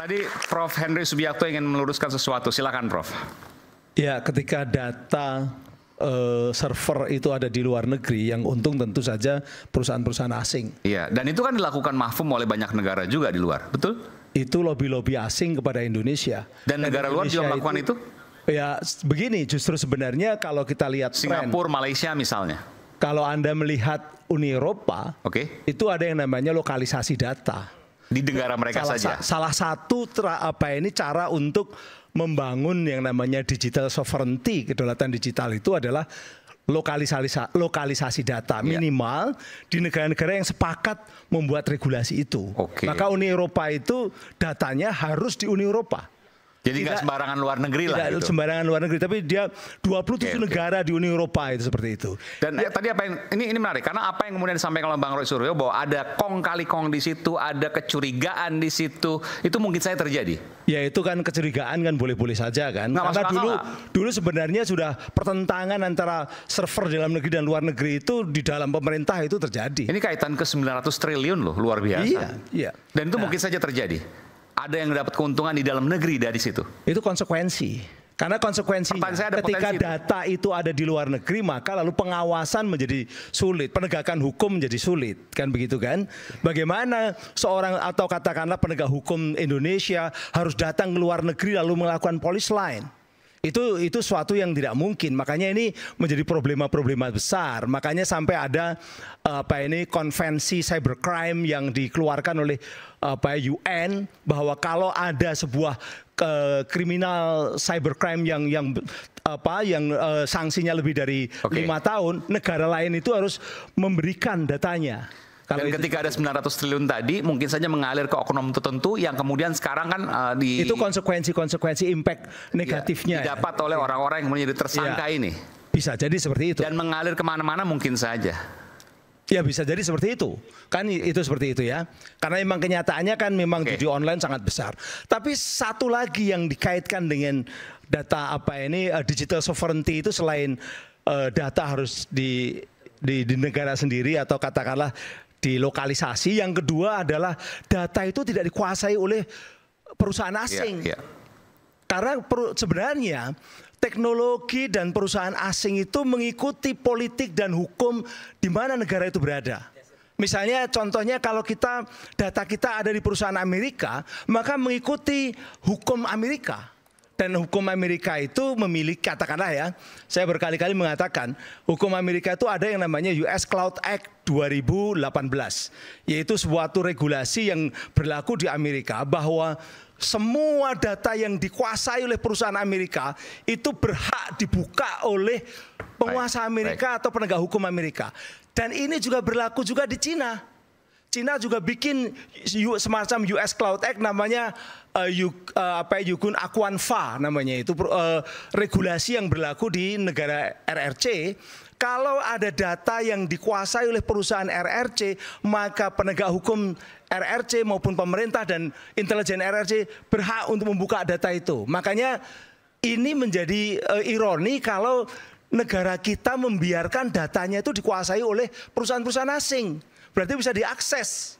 Tadi Prof. Henry Subiakto ingin meluruskan sesuatu, silakan Prof. Ya, ketika data server itu ada di luar negeri, yang untung tentu saja perusahaan-perusahaan asing. Iya, dan itu kan dilakukan mahfum oleh banyak negara juga di luar, betul? Itu lobby-lobby asing kepada Indonesia. Dan negara luar juga melakukan itu? Ya, begini, justru sebenarnya kalau kita lihat Singapura, Malaysia misalnya. Kalau Anda melihat Uni Eropa, itu ada yang namanya lokalisasi data. Di negara mereka saja. Salah satu cara untuk membangun yang namanya digital sovereignty, kedaulatan digital itu adalah lokalisasi data minimal di negara-negara yang sepakat membuat regulasi itu. Maka Uni Eropa itu datanya harus di Uni Eropa. Jadi nggak sembarangan luar negeri lah. Tidak sembarangan luar negeri, tapi dia 27 negara di Uni Eropa itu seperti itu. Dan tadi apa yang ini menarik karena apa yang kemudian disampaikan oleh Bang Roy Suryo bahwa ada kong kali kong di situ, ada kecurigaan di situ, itu mungkin saja terjadi. Ya itu kan kecurigaan kan boleh-boleh saja kan. Karena dulu sebenarnya sudah pertentangan antara server dalam negeri dan luar negeri itu di dalam pemerintah itu terjadi. Ini kaitan ke 900 triliun loh, luar biasa. Iya. Dan itu mungkin saja terjadi. Ada yang dapat keuntungan di dalam negeri dari situ. Itu konsekuensi. Karena konsekuensinya ketika data itu ada di luar negeri, maka lalu pengawasan menjadi sulit, penegakan hukum menjadi sulit, kan begitu kan? Bagaimana seorang atau katakanlah penegak hukum Indonesia harus datang ke luar negeri lalu melakukan police line? Itu suatu yang tidak mungkin. Makanya ini menjadi problema-problema besar. Makanya sampai ada konvensi cybercrime yang dikeluarkan oleh UN bahwa kalau ada sebuah kriminal cybercrime yang sanksinya lebih dari 5 tahun, negara lain itu harus memberikan datanya. Dan ketika ada 900 triliun tadi mungkin saja mengalir ke oknum tertentu yang kemudian sekarang kan itu konsekuensi impact negatifnya didapat oleh orang-orang yang menjadi tersangka ini. Bisa jadi seperti itu. Dan mengalir kemana-mana mungkin saja. Ya bisa jadi seperti itu. Kan itu seperti itu ya. Karena memang kenyataannya kan memang judi online sangat besar. Tapi satu lagi yang dikaitkan dengan data digital sovereignty itu selain data harus di negara sendiri atau katakanlah di lokalisasi, yang kedua adalah data itu tidak dikuasai oleh perusahaan asing. Karena sebenarnya teknologi dan perusahaan asing itu mengikuti politik dan hukum di mana negara itu berada. Misalnya contohnya kalau data kita ada di perusahaan Amerika, maka mengikuti hukum Amerika. Dan hukum Amerika itu memiliki, katakanlah ya, saya berkali-kali mengatakan, hukum Amerika itu ada yang namanya US Cloud Act 2018. Yaitu suatu regulasi yang berlaku di Amerika bahwa semua data yang dikuasai oleh perusahaan Amerika itu berhak dibuka oleh penguasa Amerika atau penegak hukum Amerika. Dan ini juga berlaku juga di Cina. Cina juga bikin semacam US Cloud Act namanya Yukun Akuanfa namanya, itu regulasi yang berlaku di negara RRC. Kalau ada data yang dikuasai oleh perusahaan RRC, maka penegak hukum RRC maupun pemerintah dan intelijen RRC berhak untuk membuka data itu. Makanya ini menjadi ironi kalau negara kita membiarkan datanya itu dikuasai oleh perusahaan-perusahaan asing. Berarti bisa diakses.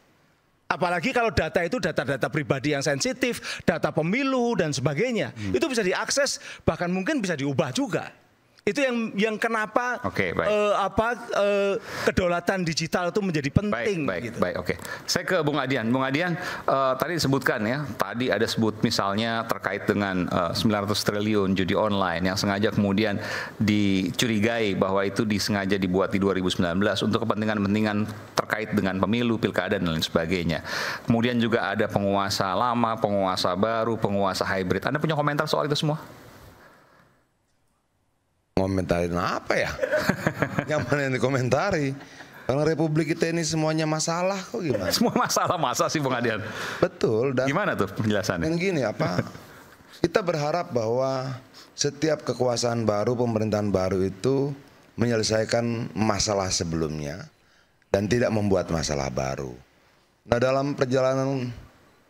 Apalagi kalau data itu data-data pribadi yang sensitif, data pemilu dan sebagainya. Itu bisa diakses, bahkan mungkin bisa diubah juga. Itu yang kenapa kedaulatan digital itu menjadi penting. Baik. Saya ke Bung Adian. Bung Adian, tadi disebutkan ya, tadi ada sebut misalnya terkait dengan 900 triliun judi online yang sengaja kemudian dicurigai bahwa itu disengaja dibuat di 2019 untuk kepentingan-kepentingan terkait dengan pemilu, pilkada dan lain sebagainya. Kemudian juga ada penguasa lama, penguasa baru, penguasa hybrid. Anda punya komentar soal itu semua? Komentarin apa ya? Yang mana yang dikomentari? Karena republik kita ini semuanya masalah, kok gimana? Semua masalah masa sih Bung Adian? Betul. Dan gimana tuh penjelasannya? Dan gini kita berharap bahwa setiap kekuasaan baru, pemerintahan baru itu menyelesaikan masalah sebelumnya dan tidak membuat masalah baru. Nah, dalam perjalanan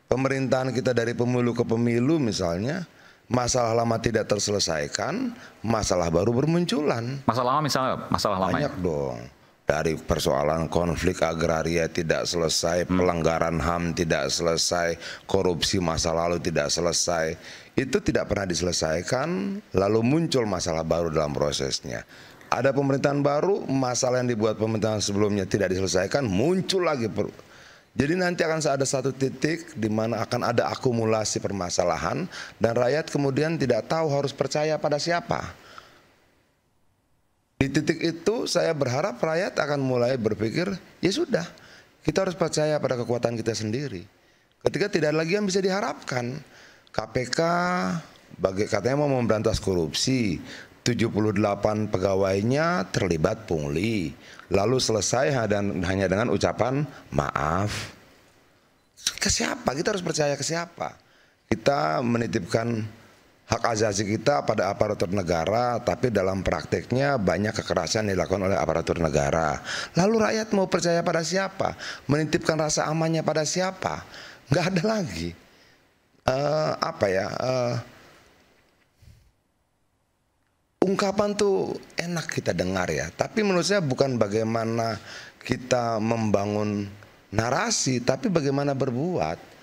pemerintahan kita dari pemilu ke pemilu misalnya, masalah lama tidak terselesaikan, masalah baru bermunculan. Masalah lama misalnya, masalah lama banyak dong. dari persoalan konflik agraria tidak selesai, pelanggaran HAM tidak selesai, korupsi masa lalu tidak selesai. Itu tidak pernah diselesaikan, lalu muncul masalah baru dalam prosesnya. Ada pemerintahan baru, masalah yang dibuat pemerintahan sebelumnya tidak diselesaikan, muncul lagi. Jadi nanti akan ada satu titik di mana akan ada akumulasi permasalahan dan rakyat kemudian tidak tahu harus percaya pada siapa. Di titik itu saya berharap rakyat akan mulai berpikir, ya sudah, kita harus percaya pada kekuatan kita sendiri. Ketika tidak lagi yang bisa diharapkan, KPK katanya mau memberantas korupsi, 78 pegawainya terlibat pungli, lalu selesai hanya dengan ucapan maaf. Ke siapa? Kita harus percaya ke siapa? Kita menitipkan hak asasi kita pada aparatur negara, tapi dalam prakteknya banyak kekerasan dilakukan oleh aparatur negara. Lalu rakyat mau percaya pada siapa? Menitipkan rasa amannya pada siapa? Nggak ada lagi. Ungkapan tuh enak kita dengar ya, tapi menurut saya bukan bagaimana kita membangun narasi, tapi bagaimana berbuat.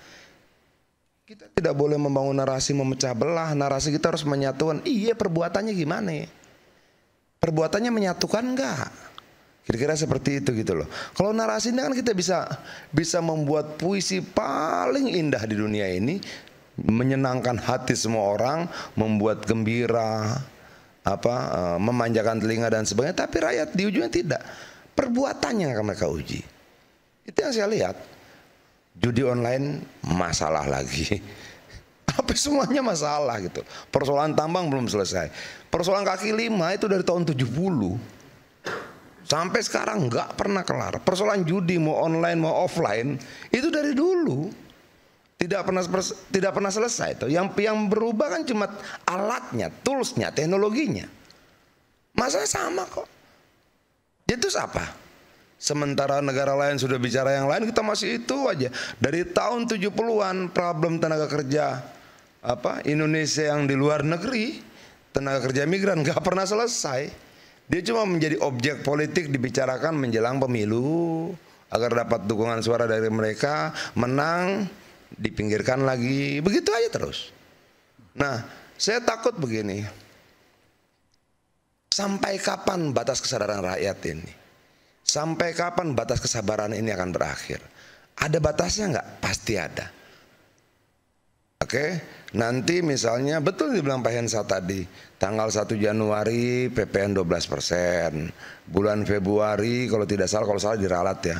Kita tidak boleh membangun narasi memecah belah, narasi kita harus menyatukan. Iya, perbuatannya gimana? Perbuatannya menyatukan enggak? Kira-kira seperti itu gitu loh. Kalau narasi ini kan kita bisa membuat puisi paling indah di dunia ini, menyenangkan hati semua orang, membuat gembira, memanjakan telinga dan sebagainya, tapi rakyat di ujungnya tidak. Perbuatannya akan mereka uji. Itu yang saya lihat. Judi online masalah lagi. Apa semuanya masalah gitu. Persoalan tambang belum selesai. Persoalan kaki lima itu dari tahun 70 sampai sekarang nggak pernah kelar. Persoalan judi mau online mau offline itu dari dulu tidak pernah selesai. Itu yang berubah kan cuma alatnya, toolsnya, teknologinya. Masalahnya sama kok. Jadi itu apa? Sementara negara lain sudah bicara yang lain, kita masih itu aja. Dari tahun 70-an problem tenaga kerja Indonesia yang di luar negeri, tenaga kerja migran nggak pernah selesai. Dia cuma menjadi objek politik dibicarakan menjelang pemilu agar dapat dukungan suara dari mereka, menang, dipinggirkan lagi, begitu aja terus. Nah, saya takut begini. Sampai kapan batas kesadaran rakyat ini? Sampai kapan batas kesabaran ini akan berakhir? Ada batasnya nggak? Pasti ada. Oke, nanti misalnya betul dibilang Pak Hensa tadi, tanggal 1 Januari PPN 12%, bulan Februari kalau salah diralat ya,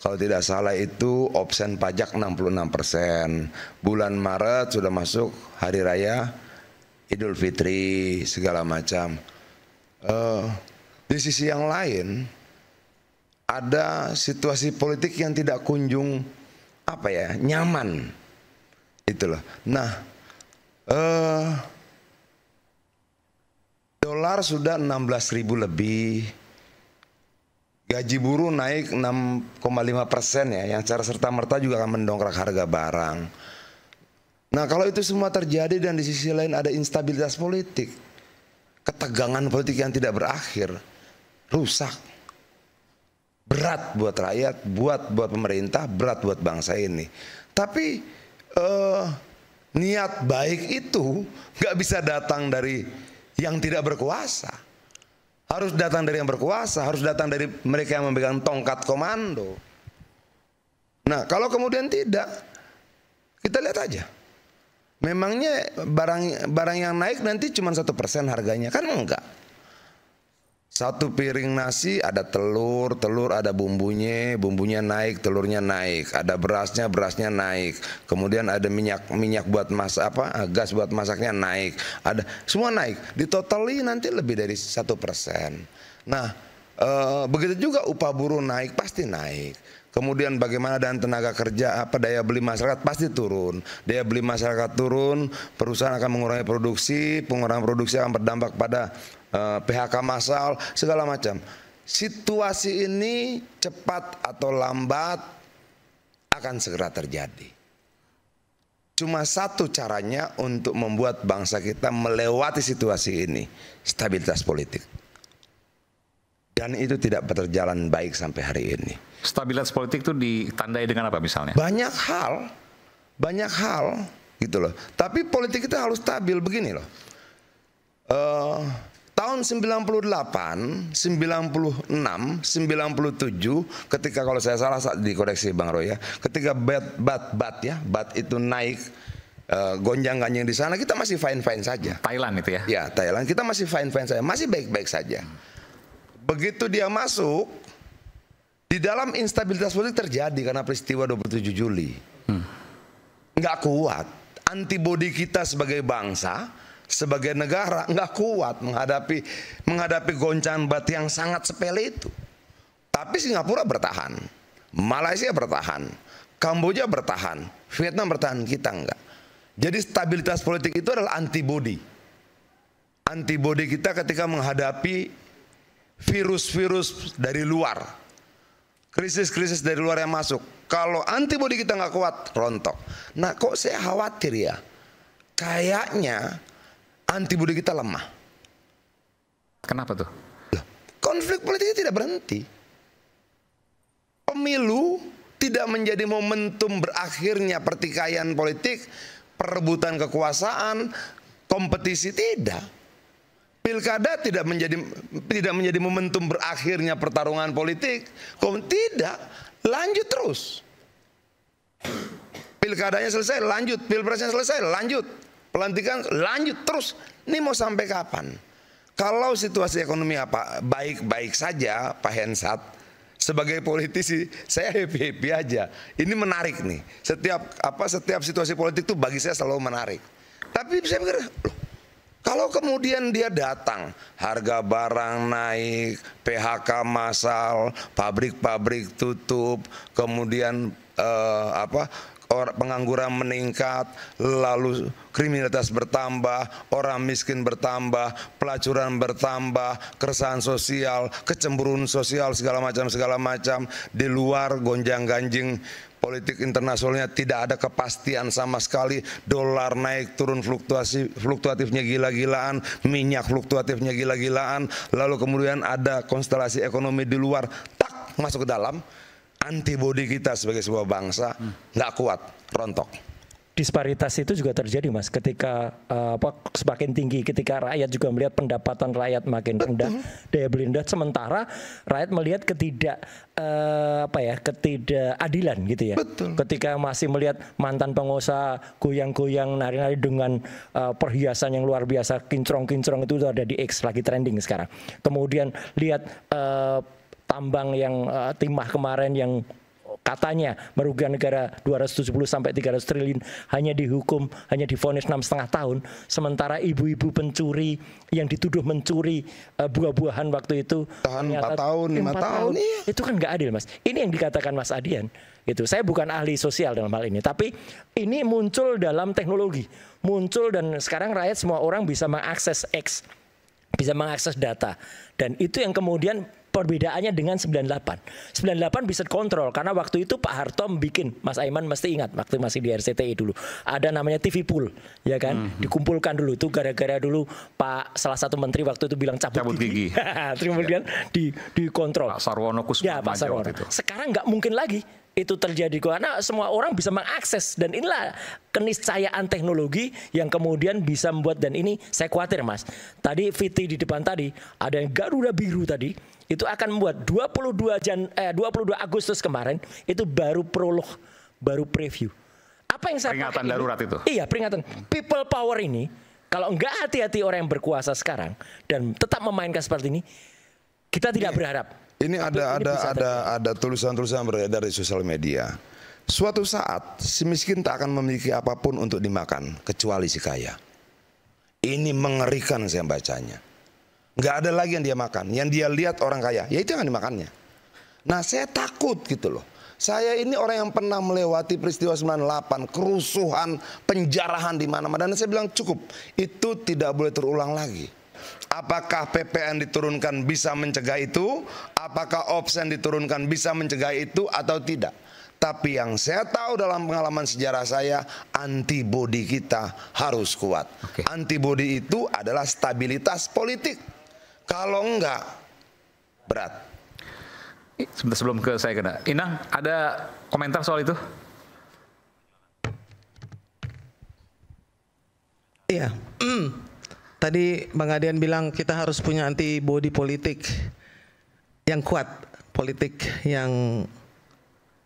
kalau tidak salah itu opsen pajak 66%, bulan Maret sudah masuk Hari Raya Idul Fitri segala macam. Di sisi yang lain, ada situasi politik yang tidak kunjung nyaman, itu loh. Nah, dolar sudah 16.000 lebih, gaji buruh naik 6,5% ya, yang secara serta merta juga akan mendongkrak harga barang. Nah, kalau itu semua terjadi dan di sisi lain ada instabilitas politik, ketegangan politik yang tidak berakhir, rusak. Berat buat rakyat, buat pemerintah, berat buat bangsa ini. Tapi niat baik itu nggak bisa datang dari yang tidak berkuasa. Harus datang dari yang berkuasa, harus datang dari mereka yang memegang tongkat komando. Nah, kalau kemudian tidak, kita lihat aja. Memangnya barang yang naik nanti cuma 1% harganya, kan enggak. Satu piring nasi ada telur ada bumbunya naik, telurnya naik, ada berasnya naik, kemudian ada minyak buat masak gas buat masaknya naik, ada semua naik, ditotali nanti lebih dari 1%. Nah, begitu juga upah buruh naik, pasti naik. Kemudian bagaimana dengan tenaga kerja, daya beli masyarakat pasti turun. Daya beli masyarakat turun, perusahaan akan mengurangi produksi, pengurangan produksi akan berdampak pada PHK massal, segala macam. Situasi ini cepat atau lambat akan segera terjadi. Cuma satu caranya untuk membuat bangsa kita melewati situasi ini, stabilitas politik. Dan itu tidak berjalan baik sampai hari ini. Stabilitas politik itu ditandai dengan apa misalnya? Banyak hal gitu loh. Tapi politik kita harus stabil begini loh. Tahun 98, 96, 97 ketika kalau saya salah dikoreksi Bang Roy ya, ketika bat itu naik gonjang-ganjing di sana, kita masih fine-fine saja. Thailand itu ya? Ya, Thailand kita masih fine-fine saja, masih baik-baik saja. Begitu dia masuk, di dalam instabilitas politik terjadi karena peristiwa 27 Juli. Nggak kuat. Antibodi kita sebagai bangsa, sebagai negara, nggak kuat menghadapi goncangan bat yang sangat sepele itu. Tapi Singapura bertahan, Malaysia bertahan, Kamboja bertahan, Vietnam bertahan, kita enggak. Jadi stabilitas politik itu adalah antibodi. Antibodi kita ketika menghadapi virus-virus dari luar, krisis-krisis dari luar yang masuk. Kalau antibodi kita nggak kuat, rontok. Nah, kok saya khawatir ya, kayaknya antibodi kita lemah. Kenapa tuh? Konflik politiknya tidak berhenti. Pemilu tidak menjadi momentum berakhirnya pertikaian politik, perebutan kekuasaan, kompetisi, tidak. Pilkada tidak menjadi momentum berakhirnya pertarungan politik. Tidak, lanjut terus. Pilkadanya selesai, lanjut. Pilpresnya selesai, lanjut. Pelantikan, lanjut terus. Ini mau sampai kapan? Kalau situasi ekonomi baik-baik saja, Pak Hensat, sebagai politisi saya happy-happy aja. Ini menarik nih. Setiap situasi politik itu bagi saya selalu menarik. Tapi saya pikir, loh, kalau kemudian dia datang, harga barang naik, PHK massal, pabrik-pabrik tutup, kemudian pengangguran meningkat, lalu kriminalitas bertambah, orang miskin bertambah, pelacuran bertambah, keresahan sosial, kecemburuan sosial segala macam, di luar gonjang-ganjing politik internasionalnya tidak ada kepastian sama sekali, dolar naik turun fluktuatifnya gila-gilaan, minyak fluktuatifnya gila-gilaan, lalu kemudian ada konstelasi ekonomi di luar, tak masuk ke dalam, antibodi kita sebagai sebuah bangsa nggak kuat, rontok. Disparitas itu juga terjadi, Mas, ketika semakin tinggi, ketika rakyat juga melihat pendapatan rakyat makin rendah, daya beli rendah, sementara rakyat melihat ketidakadilan gitu ya. Betul. Ketika masih melihat mantan pengusaha goyang-goyang nari-nari dengan perhiasan yang luar biasa, kincrong-kincrong itu ada di X, lagi trending sekarang. Kemudian lihat tambang yang timah kemarin yang katanya merugikan negara 270 sampai 300 triliun hanya divonis 6,5 tahun, sementara ibu-ibu pencuri yang dituduh mencuri buah-buahan waktu itu tahan 4 tahun, 5 tahun. Iya. Itu kan nggak adil, Mas. Ini yang dikatakan Mas Adian. Gitu. Saya bukan ahli sosial dalam hal ini, tapi ini muncul dalam teknologi, muncul dan sekarang rakyat semua orang bisa mengakses X, bisa mengakses data, dan itu yang kemudian perbedaannya dengan 98. 98 bisa kontrol karena waktu itu Pak Harto bikin, Mas Aiman mesti ingat waktu masih di RCTI dulu, ada namanya TV pool, ya kan? Dikumpulkan dulu itu gara-gara dulu salah satu menteri waktu itu bilang cabut gigi. Kemudian dikontrol. Pak Sarwono Kusuma. Ya, Pak Sarwono. Sekarang nggak mungkin lagi itu terjadi karena semua orang bisa mengakses, dan inilah keniscayaan teknologi yang kemudian bisa membuat, dan ini saya khawatir, Mas. Tadi Viti di depan tadi ada yang Garuda Biru tadi, itu akan membuat 22 Agustus kemarin itu baru prolog, baru preview. Apa yang saya peringatan darurat itu? Iya, peringatan. People power ini kalau enggak hati-hati orang yang berkuasa sekarang dan tetap memainkan seperti ini, kita tidak berharap. Ini ada tulisan-tulisan beredar di sosial media. Suatu saat si miskin tak akan memiliki apapun untuk dimakan kecuali si kaya. Ini mengerikan saya bacanya. Nggak ada lagi yang dia makan. Yang dia lihat orang kaya, ya itu yang dimakannya. Nah, saya takut gitu loh. Saya ini orang yang pernah melewati peristiwa 98, kerusuhan, penjarahan di mana-mana, dan saya bilang cukup. Itu tidak boleh terulang lagi. Apakah PPN diturunkan bisa mencegah itu? Apakah opsen diturunkan bisa mencegah itu atau tidak? Tapi yang saya tahu dalam pengalaman sejarah saya, antibodi kita harus kuat. Antibodi itu adalah stabilitas politik. Kalau enggak, Berat. Sebentar sebelum ke saya kena. Inang, ada komentar soal itu? Iya. Tadi Bang Adian bilang kita harus punya antibody politik yang kuat, politik yang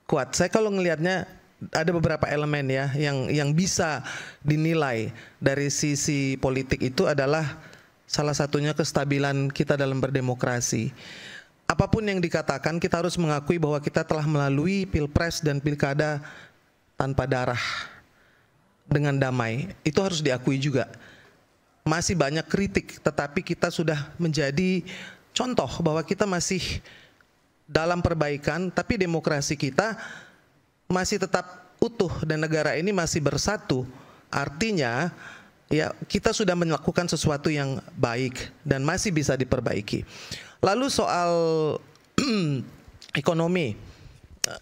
kuat. Saya kalau ngelihatnya ada beberapa elemen ya yang bisa dinilai dari sisi politik itu adalah salah satunya kestabilan kita dalam berdemokrasi. Apapun yang dikatakan, kita harus mengakui bahwa kita telah melalui pilpres dan pilkada tanpa darah dengan damai. Itu harus diakui juga. Masih banyak kritik, tetapi kita sudah menjadi contoh bahwa kita masih dalam perbaikan, tapi demokrasi kita masih tetap utuh dan negara ini masih bersatu. Artinya ya kita sudah melakukan sesuatu yang baik dan masih bisa diperbaiki. Lalu soal ekonomi,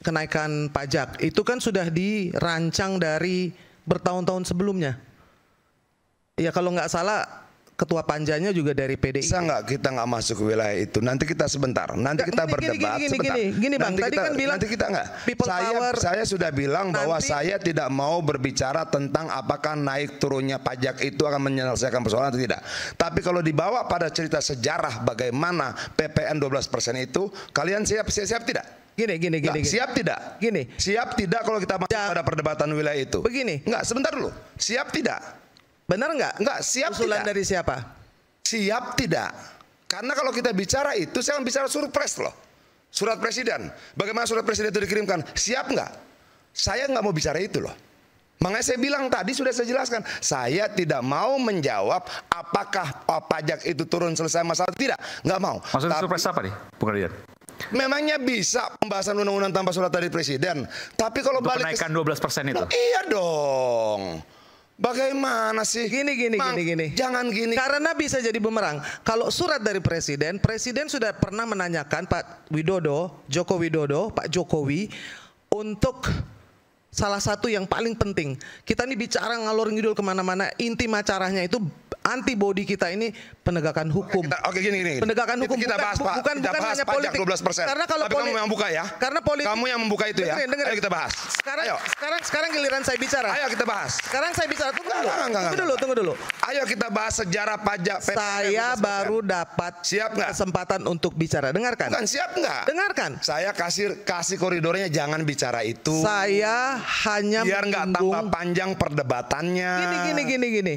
kenaikan pajak itu kan sudah dirancang dari bertahun-tahun sebelumnya. Ya kalau nggak salah ketua panjanya juga dari PDI. Bisa nggak kita nggak masuk ke wilayah itu? Nanti kita sebentar. Nanti kita berdebat sebentar. Gini Bang, nanti tadi kita, kan bilang nanti kita nggak. Saya sudah bilang bahwa saya tidak mau berbicara tentang apakah naik turunnya pajak itu akan menyelesaikan persoalan atau tidak. Tapi kalau dibawa pada cerita sejarah bagaimana PPN 12% itu, kalian siap tidak? Gini. Siap tidak? Gini. Siap tidak kalau kita masuk pada perdebatan wilayah itu? Begini. Enggak, sebentar dulu. Siap tidak? Benar nggak? Enggak, siap usulan tidak? dari siapa? Siap tidak? Karena kalau kita bicara itu, saya bicara surpres loh. Surat presiden. Bagaimana surat presiden itu dikirimkan? Siap nggak? Saya nggak mau bicara itu loh. Makanya saya bilang tadi sudah saya jelaskan. Saya tidak mau menjawab apakah pajak itu turun selesai masalah. Tidak. Nggak mau. Maksudnya surpres apa nih, Bung Adian? Memangnya bisa pembahasan undang-undang tanpa surat dari presiden. Tapi kalau Untuk balik kenaikan 12% itu? Iya dong. Bagaimana sih? Gini. Jangan gini. Karena bisa jadi bumerang. Kalau surat dari presiden sudah pernah menanyakan Pak Widodo, Joko Widodo, Pak Jokowi untuk salah satu yang paling penting. Kita ini bicara ngalor ngidul kemana-mana. Inti macaranya itu antibody kita ini penegakan hukum. Oke, gini. Penegakan hukum kita bahas, Pak. bukan bahas hanya pajak politik. 12%. Karena kalau tapi kamu yang membuka ya. Karena politik. Kamu yang membuka itu ya. Dengerin. Ayo kita bahas. Sekarang giliran saya bicara. Ayo kita bahas. Sekarang saya bicara. Tunggu dulu. Ayo kita bahas sejarah pajak. Saya baru dapat kesempatan untuk bicara. Dengarkan. Bukan siap nggak? Dengarkan. Saya kasih koridornya, jangan bicara itu. Saya hanya biar nggak tambah panjang perdebatannya. Gini.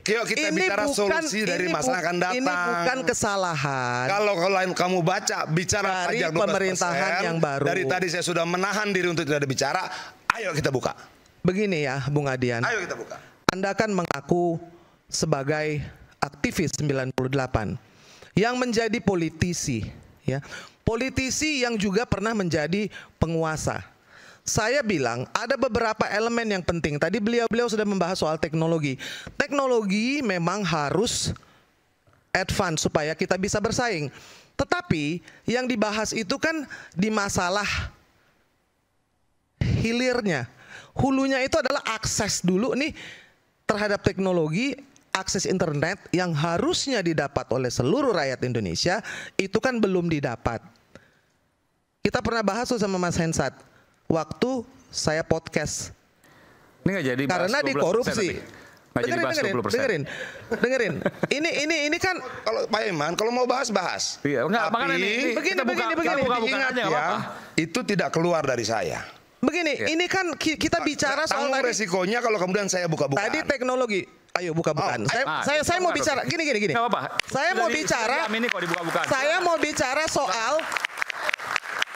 Yuk kita bicara solusi dari masalah akan datang. Ini bukan kesalahan. Kalau kamu bicara dari pajak 12%, pemerintahan yang baru. Dari tadi saya sudah menahan diri untuk tidak bicara. Ayo kita buka. Begini ya, Bung Adian. Ayo kita buka. Anda kan mengaku sebagai aktivis 98 yang menjadi politisi, ya. Politisi yang juga pernah menjadi penguasa. Saya bilang ada beberapa elemen yang penting. Tadi beliau sudah membahas soal teknologi. Teknologi memang harus advance supaya kita bisa bersaing. Tetapi yang dibahas itu kan di masalah hilirnya. Hulunya itu adalah akses dulu nih terhadap teknologi, akses internet yang harusnya didapat oleh seluruh rakyat Indonesia, itu kan belum didapat. Kita pernah bahas tuh sama Mas Hensat waktu saya podcast. Ini nggak jadi karena dikorupsi. Dengerin. Ini kan kalau Pak Iman kalau mau bahas. Iya, begini. Itu tidak keluar dari saya. Begini, ini kan kita bicara soal tadi resikonya kalau kemudian saya buka-bukaan. Tadi teknologi. Ayo buka-bukaan. Saya mau bicara gini. Nggak apa-apa. Saya mau bicara soal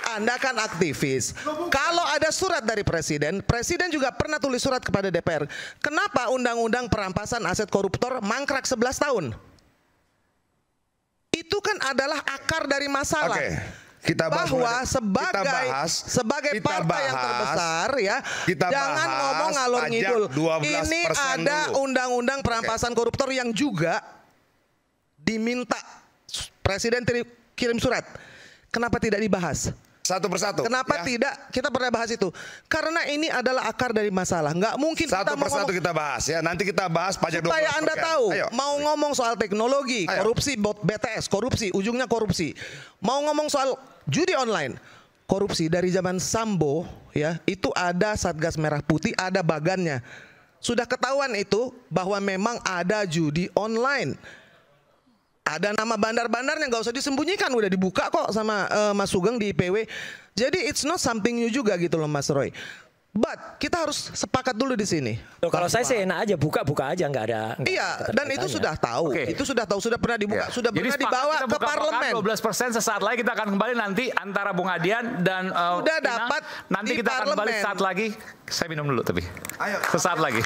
Anda kan aktivis. Kalau ada surat dari presiden juga pernah tulis surat kepada DPR. Kenapa undang-undang perampasan aset koruptor mangkrak 11 tahun? Itu kan adalah akar dari masalah. Kita bahwa sebagai partai yang terbesar ya, jangan ngomong ngalor ngidul. Ini ada undang-undang perampasan koruptor yang juga diminta presiden kirim surat. Kenapa tidak dibahas? satu persatu. Kenapa tidak? Kita pernah bahas itu. Karena ini adalah akar dari masalah. Nggak mungkin Satu kita mau persatu ngomong, kita bahas ya. Nanti kita bahas pajak 12%. supaya Anda tahu, Ayo. mau ngomong soal teknologi, Ayo. korupsi, BTS, korupsi, ujungnya korupsi. Mau ngomong soal judi online, korupsi dari zaman Sambo ya, itu ada Satgas Merah Putih, ada bagannya. Sudah ketahuan itu bahwa memang ada judi online. Ada nama bandar-bandarnya, nggak usah disembunyikan, udah dibuka kok sama Mas Sugeng di IPW. Jadi it's not something new juga gitu loh Mas Roy. But kita harus sepakat dulu di sini. Loh, kalau saya sih enak aja, buka-buka aja, nggak ada. Iya, dan itu sudah tahu. Oke. Itu sudah tahu, sudah pernah dibuka, sudah Jadi pernah sepakat dibawa kita ke buka parlemen. 12% sesaat lagi kita akan kembali nanti antara Bung Adian dan Sudah Ina. dapat Nanti di kita akan kembali parlemen. saat lagi. Saya minum dulu tapi. Ayo. Sesaat lagi.